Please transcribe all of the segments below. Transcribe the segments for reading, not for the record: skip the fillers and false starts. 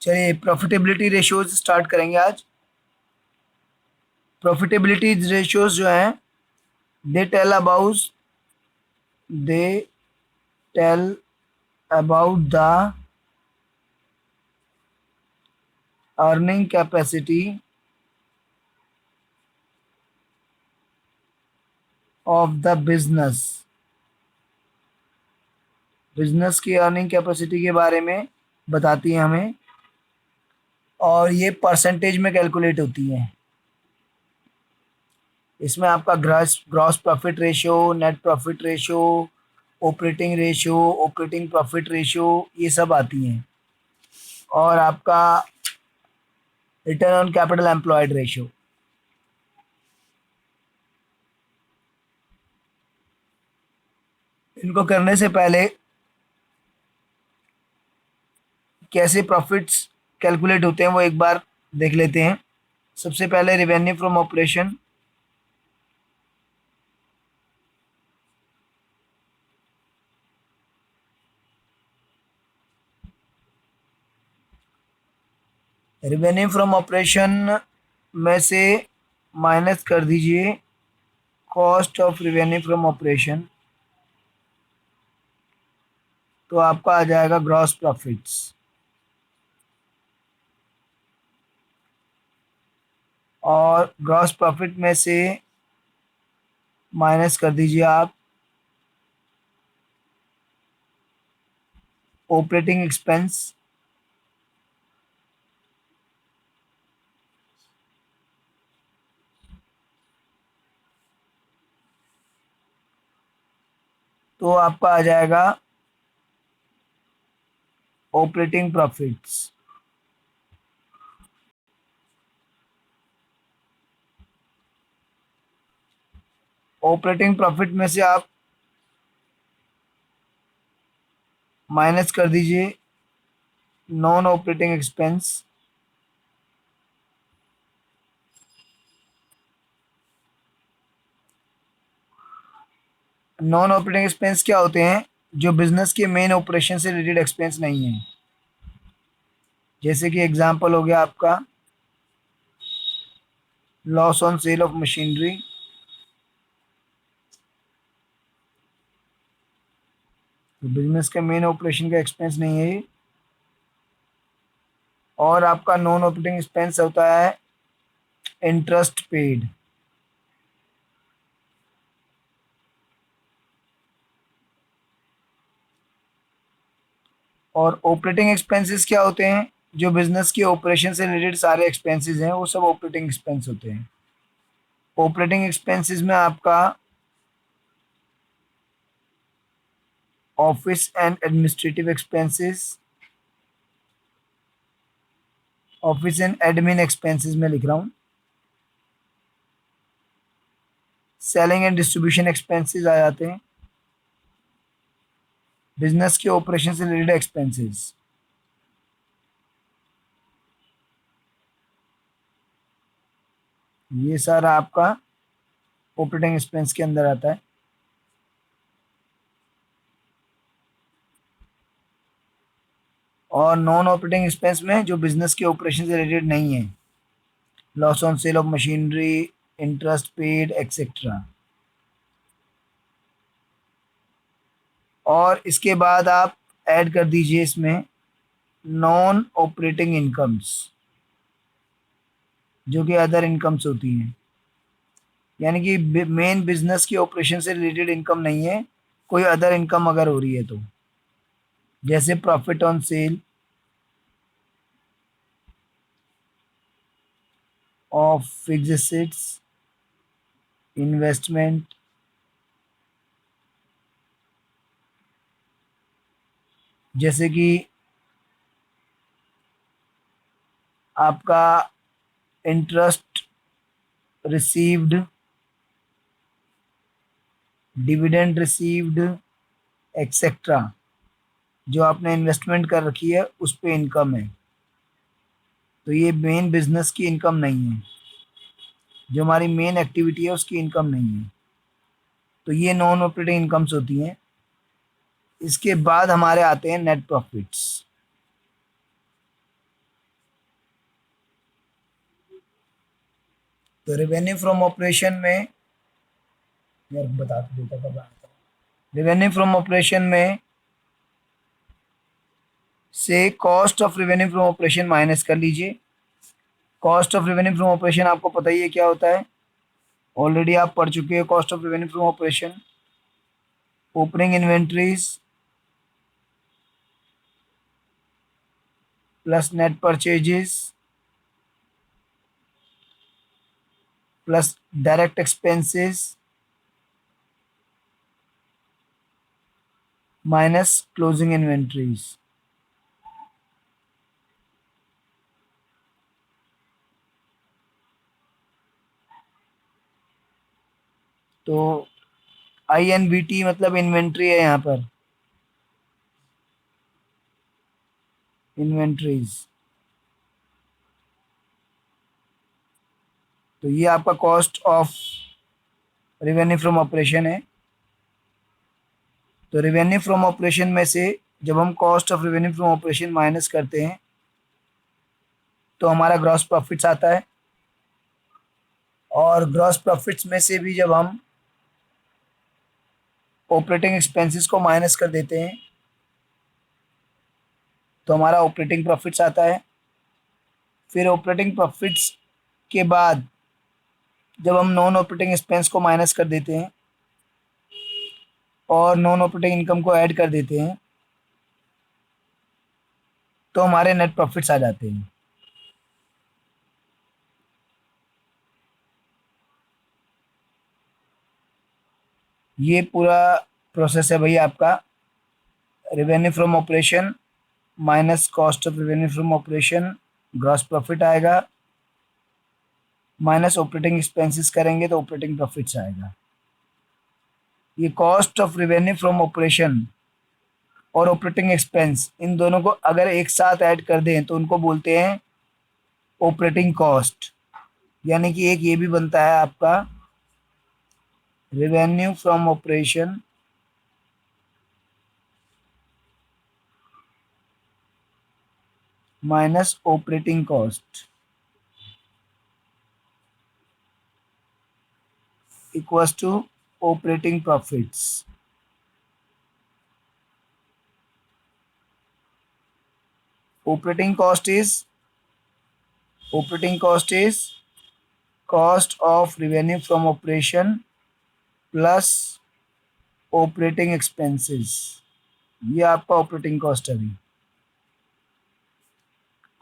चलिए profitability ratios start करेंगे आज। प्रॉफिटेबिलिटी रेशियोज जो हैं they tell about they tell about the earning capacity of the business. Business की अर्निंग कैपेसिटी के बारे में बताती है हमें, और ये परसेंटेज में कैलकुलेट होती है। इसमें आपका gross gross profit ratio, net profit ratio, operating ratio, operating profit ratio, ये सब आती हैं। और आपका return on capital employed ratio. इनको करने से पहले कैसे प्रॉफिट्स कैलकुलेट होते हैं वो एक बार देख लेते हैं। सबसे पहले revenue from operation. Revenue from operation में से माइनस कर दीजिए cost of revenue from operation, तो आपका आ जाएगा ग्रॉस प्रॉफिट्स। और ग्रॉस प्रॉफिट में से माइनस कर दीजिए आप ऑपरेटिंग एक्सपेंस। तो आपका आ जाएगा ऑपरेटिंग प्रॉफिट्स। ऑपरेटिंग प्रॉफिट में से आप माइनस कर दीजिए non operating expense. Non operating expense क्या होते हैं? जो बिजनेस के मेन ऑपरेशन से रिलेटेड एक्सपेंस नहीं है। जैसे कि एग्जांपल हो गया आपका loss on sale of machinery, तो बिजनेस के मेन ऑपरेशन का एक्सपेंस नहीं है ये। और आपका नॉन ऑपरेटिंग एक्सपेंस होता है इंटरेस्ट पेड। और ऑपरेटिंग एक्सपेंसेस क्या होते हैं? जो बिजनेस के ऑपरेशन से रिलेटेड सारे एक्सपेंसेस हैं वो सब ऑपरेटिंग एक्सपेंस होते हैं। ऑपरेटिंग एक्सपेंसेस में आपका office and administrative expenses, office and admin expenses में लिख रहा हूँ। सेलिंग एंड डिस्ट्रीब्यूशन एक्सपेंसेस आ जाते हैं। बिजनेस के ऑपरेशन से रिलेटेड एक्सपेंसेस, ये सारा आपका ऑपरेटिंग एक्सपेंस के अंदर आता है। और नॉन ऑपरेटिंग एक्सपेंस में जो बिजनेस के ऑपरेशन से रिलेटेड नहीं है, loss on sale of machinery, interest paid etcetera. और इसके बाद आप ऐड कर दीजिए इसमें नॉन ऑपरेटिंग इनकम्स, जो कि अदर इनकम्स होती हैं। यानी कि मेन बिजनेस की ऑपरेशन से रिलेटेड इनकम नहीं है, कोई अदर इनकम अगर हो रही है तो, जैसे profit on sale of fixed assets, investment, जैसे कि आपका interest received, dividend received etcetera, जो आपने इन्वेस्टमेंट कर रखी है उस पे इनकम है। तो ये मेन बिजनेस की इनकम नहीं है, जो हमारी मेन एक्टिविटी है उसकी इनकम नहीं है। तो ये नॉन ऑपरेटिंग इनकम्स होती हैं। इसके बाद हमारे आते हैं नेट प्रॉफिट्स। तो रेवेन्यू फ्रॉम ऑपरेशन में, यार बता तो देता कब आया था। रेवेन्यू फ्रॉम ऑपरेशन में से cost of revenue from operation minus कर लीजिए। Cost of revenue from operation आपको पता ही है क्या होता है, ऑलरेडी आप पढ़ चुके हैं। Cost of revenue from operation opening inventories plus net purchases plus direct expenses minus closing inventories. तो INVT मतलब इन्वेंट्री है यहाँ पर, इन्वेंट्रीज। तो ये आपका cost of revenue from operation है। तो रेवेन्यू फ्रॉम ऑपरेशन में से जब हम cost of revenue from operation minus करते हैं तो हमारा ग्रॉस प्रॉफिट्स आता है। और ग्रॉस प्रॉफिट्स में से भी जब हम ऑपरेटिंग एक्सपेंसेस को माइनस कर देते हैं तो हमारा ऑपरेटिंग प्रॉफिट्स आता है। फिर ऑपरेटिंग प्रॉफिट्स के बाद जब हम नॉन ऑपरेटिंग एक्सपेंस को माइनस कर देते हैं और नॉन ऑपरेटिंग इनकम को ऐड कर देते हैं तो हमारे नेट प्रॉफिट्स आ जाते हैं। ये पूरा प्रोसेस है भाई आपका। Revenue from operation minus cost of revenue from operation, gross profit आएगा, माइनस ऑपरेटिंग एक्सपेंसेस करेंगे तो ऑपरेटिंग प्रॉफिट्स आएगा। ये cost of revenue from operation और ऑपरेटिंग एक्सपेंस, इन दोनों को अगर एक साथ ऐड कर दें तो उनको बोलते हैं ऑपरेटिंग कॉस्ट। यानी कि एक ये भी बनता है आपका revenue from operation minus operating cost equals to operating profits. operating cost is cost of revenue from operation plus operating expenses. ये आपका ऑपरेटिंग कॉस्ट है अभी।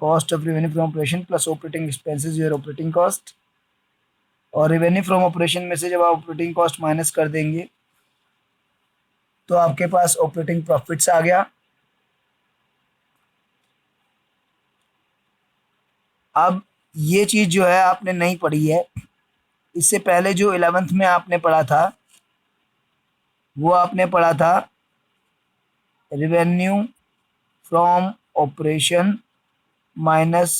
Cost of revenue from operation plus operating expenses your operating cost. और revenue from operation में से जब आप operating cost minus कर देंगे तो आपके पास ऑपरेटिंग प्रॉफिट्स आ गया। अब ये चीज जो है आपने नहीं पढ़ी है, इससे पहले जो 11th में आपने पढ़ा था वो आपने पढ़ा था revenue from operation minus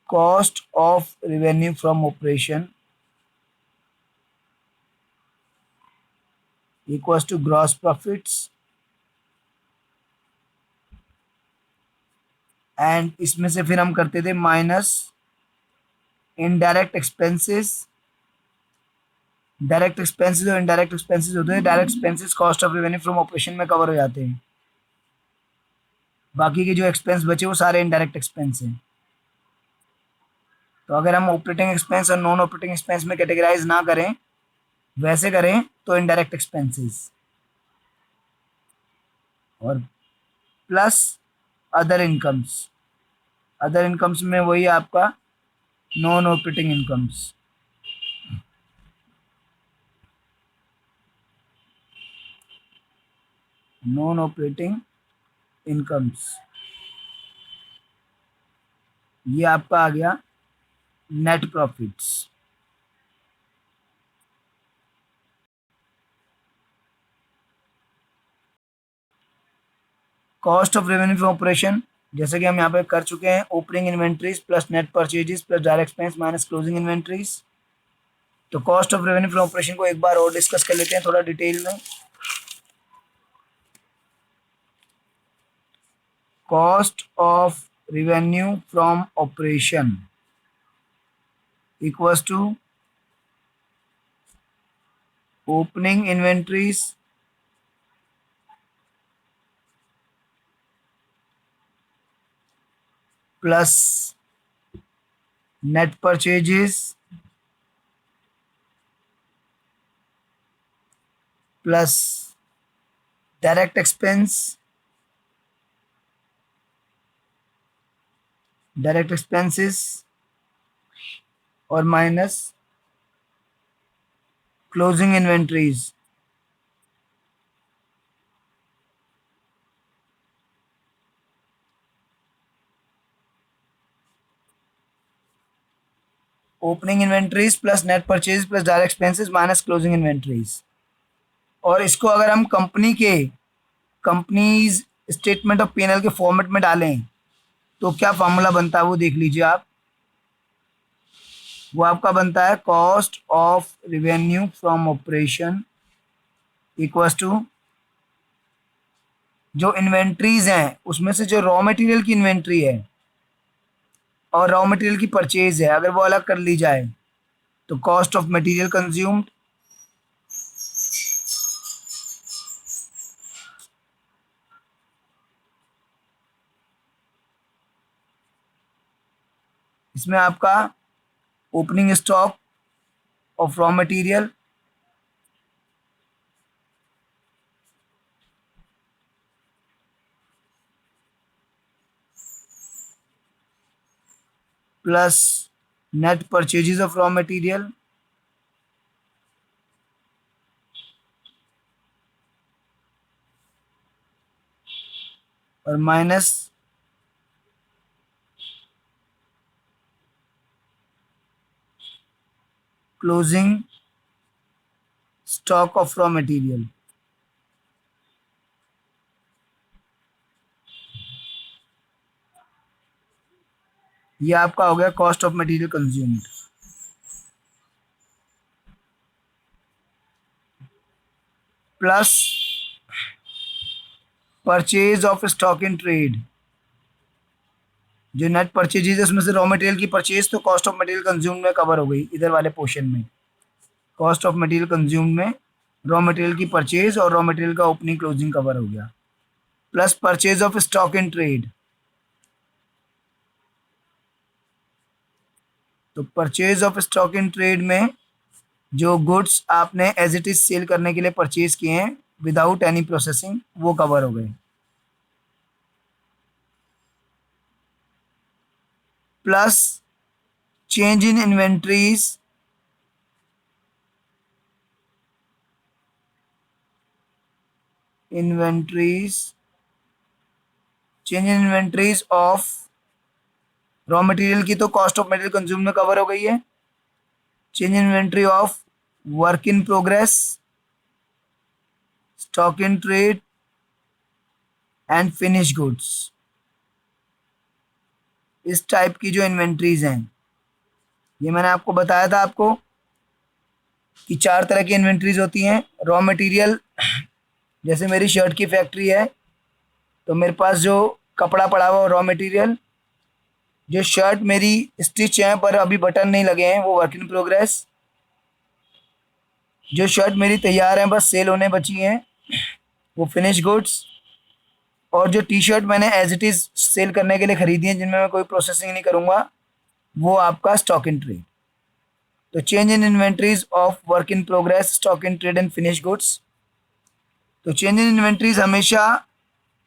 cost of revenue from operation equals to gross profits. And इसमें से फिर हम करते थे minus indirect expenses. Direct expenses और इनडायरेक्ट एक्सपेंसेस होते हैं। Direct expenses cost of revenue from operation में कवर हो जाते हैं, बाकी के जो एक्सपेंस बचे वो सारे इनडायरेक्ट एक्सपेंस हैं। तो अगर हम ऑपरेटिंग एक्सपेंस और नॉन ऑपरेटिंग एक्सपेंस में कैटेगराइज ना करें, वैसे करें तो इनडायरेक्ट एक्सपेंसेस और plus other incomes. Other incomes में वही आपका non operating incomes. Non operating incomes ये आपका आ गया net profits. Cost of revenue from operation जैसे कि हम यहाँ पे कर चुके हैं, opening inventories plus net purchases plus direct expense minus closing inventories. तो cost of revenue from operation को एक बार और डिस्कस कर लेते हैं थोड़ा डिटेल में। Cost of revenue from operation equals to opening inventories plus net purchases plus direct expenses और minus closing inventories. Opening inventories plus net purchase plus direct expenses minus closing inventories. और इसको अगर हम कंपनीज स्टेटमेंट ऑफ P&L के format में डालें तो क्या फॉर्मूला बनता है वो देख लीजिए आप। वो आपका बनता है cost of revenue from operation equals to जो इन्वेंट्रीज हैं उसमें से जो रॉ मटेरियल की इन्वेंट्री है और रॉ मटेरियल की परचेज है अगर वो अलग कर ली जाए तो कॉस्ट ऑफ मटेरियल कंज्यूम्ड इसमें आपका opening stock of raw material plus net purchases of raw material और minus closing stock of raw material. ये आपका हो गया cost of material consumed plus purchase of stock in trade. जो net purchases है उसमें से रॉ मटेरियल की परचेज तो कॉस्ट ऑफ मटेरियल कंज्यूम्ड में कवर हो गई इधर वाले पोर्शन में। कॉस्ट ऑफ मटेरियल कंज्यूम्ड में रॉ मटेरियल की परचेज और रॉ मटेरियल का ओपनिंग क्लोजिंग कवर हो गया plus purchase of stock in trade. तो purchase of stock in trade में जो गुड्स आपने एज इट इज सेल करने के लिए परचेज किए हैं विदाउट एनी प्रोसेसिंग वो कवर हो गए plus change in inventories change in inventories of raw material की तो कॉस्ट ऑफ मटेरियल कंज्यूम में कवर हो गई है। Change in inventory of work in progress stock in trade and finish goods. इस टाइप की जो इन्वेंट्रीज हैं ये मैंने आपको बताया था आपको कि 4 तरह की इन्वेंट्रीज होती हैं। रॉ मटेरियल जैसे मेरी शर्ट की फैक्ट्री है तो मेरे पास जो कपड़ा पड़ा हुआ रॉ मटेरियल, जो शर्ट मेरी स्टिच है पर अभी बटन नहीं लगे हैं वो वर्क इन प्रोग्रेस, जो शर्ट मेरी तैयार है बस सेल होने बची हैं वो फिनिश गुड्स, और जो टी शर्ट मैंने एज इट इज़ सेल करने के लिए खरीदी है जिनमें मैं कोई प्रोसेसिंग नहीं करूँगा वो आपका स्टॉक इन ट्रेड। तो change in inventories of work in progress stock in trade and finish goods. तो चेंज इन इन्वेंट्रीज हमेशा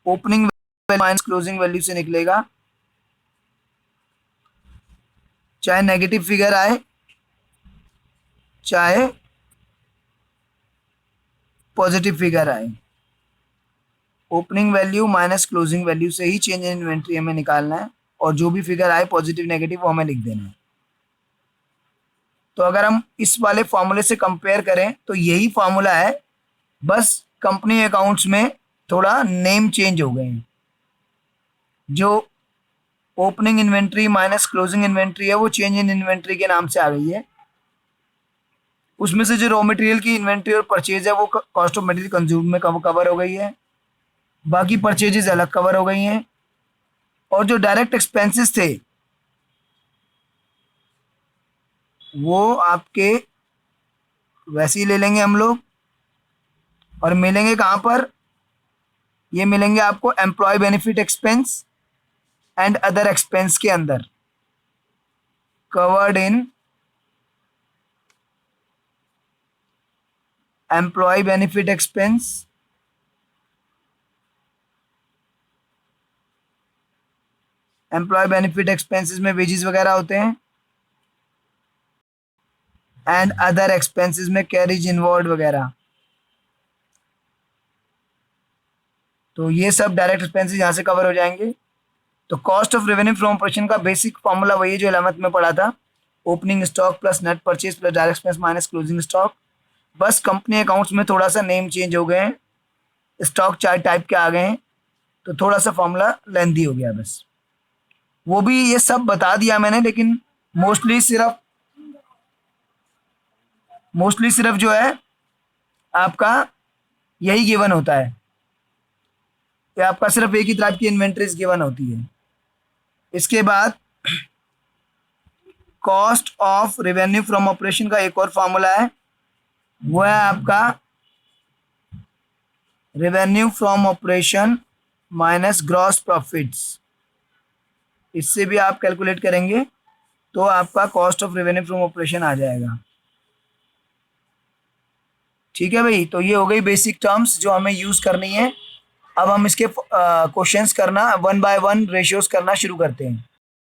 ओपनिंग माइनस क्लोजिंग वैल्यू से निकलेगा, चाहे नेगेटिव फिगर आए चाहे पॉजिटिव फिगर आए। Opening value minus closing value से ही चेंज इन इन्वेंट्री हमें निकालना है और जो भी फिगर आए पॉजिटिव नेगेटिव वो हमें लिख देना है। तो अगर हम इस वाले फॉर्मूले से कंपेयर करें तो यही फॉर्मूला है, बस कंपनी अकाउंट्स में थोड़ा नेम चेंज हो गए हैं। जो opening inventory minus closing inventory है वो चेंज इन इन्वेंट्री के नाम से आ गई है। उसमें से जो रॉ मटेरियल की इन्वेंट्री और परचेज है वो कॉस्ट ऑफ मटेरियल कंज्यूम में कवर हो गई है, बाकी परचेजेस अलग कवर हो गई हैं और जो डायरेक्ट एक्सपेंसेस थे वो आपके वैसे ही ले लेंगे हम लोग, और मिलेंगे कहाँ पर? ये मिलेंगे आपको employee benefit expense and other expense के अंदर, covered in employee benefit expense employee benefit expenses में वेजेस वगैरह होते हैं, एंड अदर एक्सपेंसेस में कैरिज इनवर्ड वगैरह। तो ये सब डायरेक्ट एक्सपेंसेस यहाँ से कवर हो जाएंगे। तो cost of revenue from operation का बेसिक फॉर्मूला वही है जो 11th में पढ़ा था, opening stock plus net purchase plus direct expense minus closing stock. बस कंपनी अकाउंट्स में थोड़ा सा नेम चेंज हो गए हैं, स्टॉक चार्ट टाइप के आ गए हैं, तो थोड़ा सा फॉर्मूला लेंथी हो गया बस। वो भी ये सब बता दिया मैंने, लेकिन मोस्टली सिर्फ जो है आपका यही गिवन होता है कि आपका सिर्फ एक ही टाइप की इन्वेंट्रीज गिवन होती है। इसके बाद cost of revenue from operation का एक और फॉर्मूला है, वो है आपका revenue from operation minus gross profits. इससे भी आप कैलकुलेट करेंगे तो आपका cost of revenue from operation आ जाएगा। ठीक है भाई, तो ये हो गई बेसिक टर्म्स जो हमें यूज करनी है। अब हम इसके क्वेश्चंस करना 1 बाय 1 रेशियोज करना शुरू करते हैं।